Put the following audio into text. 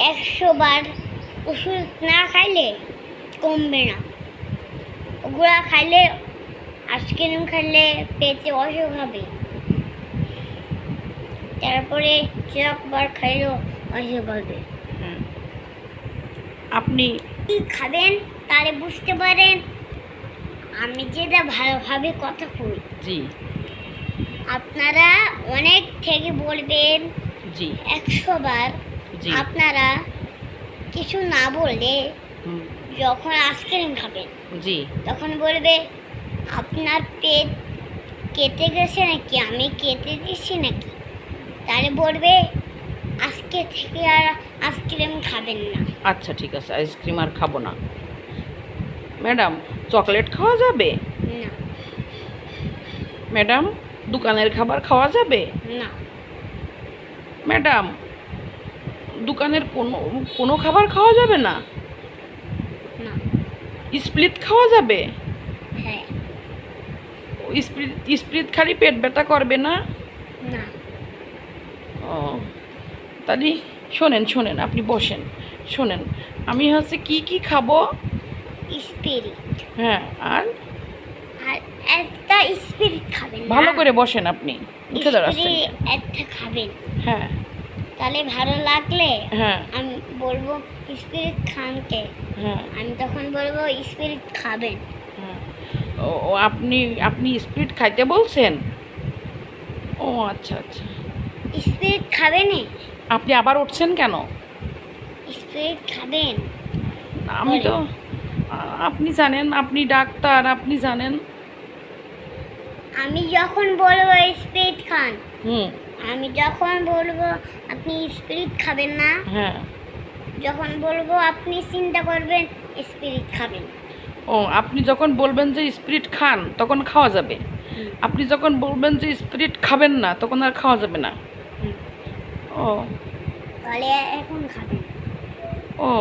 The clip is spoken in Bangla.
100 বার ওষুধ না খাইলে কমবে না। ওগুলা খাইলে, আইসক্রিম খাইলে পেটে অসুখ হবে, তারপরে চকবার খাইলেও অসুখ হবে। আপনি কি খাবেন তাহলে বুঝতে পারেন আমি যেটা ভালোভাবে কথা কই। জি আপনারা অনেক থেকে বলবেন জি 100 বার। জি আপনারা কিছু না বললে হুম, যখন আইসক্রিম খাবেন জি তখন বলবে আপনার পেট কেটে গেছে নাকি, আমি কেটে দিচ্ছি নাকি। তাহলে বলবে আজকে থেকে আর আইসক্রিম খাবেন না। আচ্ছা ঠিক আছে, আইসক্রিম আর খাবো না। ম্যাডাম, চকলেট খাওয়া যাবে? না ম্যাডাম, দোকানের খাবার খাওয়া যাবে? না ম্যাডাম, দোকানের কোনো কোনো খাবার খাওয়া যাবে না? না স্প্রিট খাওয়া যাবে? হ্যাঁ স্প্রিট স্প্রিট খালি পেট ব্যথা করবে না? না ও, তাহলে শোনেন শোনেন, আপনি বসেন, শোনেন। আমি হচ্ছে কি কি খাবো? স্পিরিট হ্যাঁ, আর আর একটা স্পিরিট খাবেন না? ভালো করে বসেন, আপনি উঠে দাঁড়াচ্ছেন। স্পিরিট একটা খাবেন, হ্যাঁ তাহলে ভালো লাগলে হ্যাঁ আমি বলবো স্পিরিট খানকে, হ্যাঁ আমি তখন বলবো স্পিরিট খাবেন। হ্যাঁ। ও ও, আপনি আপনি স্প্রিট খাইতে বলছেন? ও আচ্ছা আচ্ছা। স্পিরিট খাবেন? আপনি আবার উঠছেন কেন? স্পিরিট খাবেন? আমি তো আপনি জানেন, আপনি ডাক্তার, আপনি জানেন। আমি যখন বলবো স্পিরিট খান, হুম আমি যখন বলবো আপনি স্পিরিট খাবেন না, হ্যাঁ। যখন বলবো আপনি চিন্তা করবেন স্পিরিট খাবেন। ও, আপনি যখন বলবেন যে স্প্রিট খান তখন খাওয়া যাবে, হুম, আপনি যখন বলবেন যে স্প্রিট খাবেন না তখন আর খাওয়া যাবে না। হুম। ও তাহলে এখন খাবেন। ও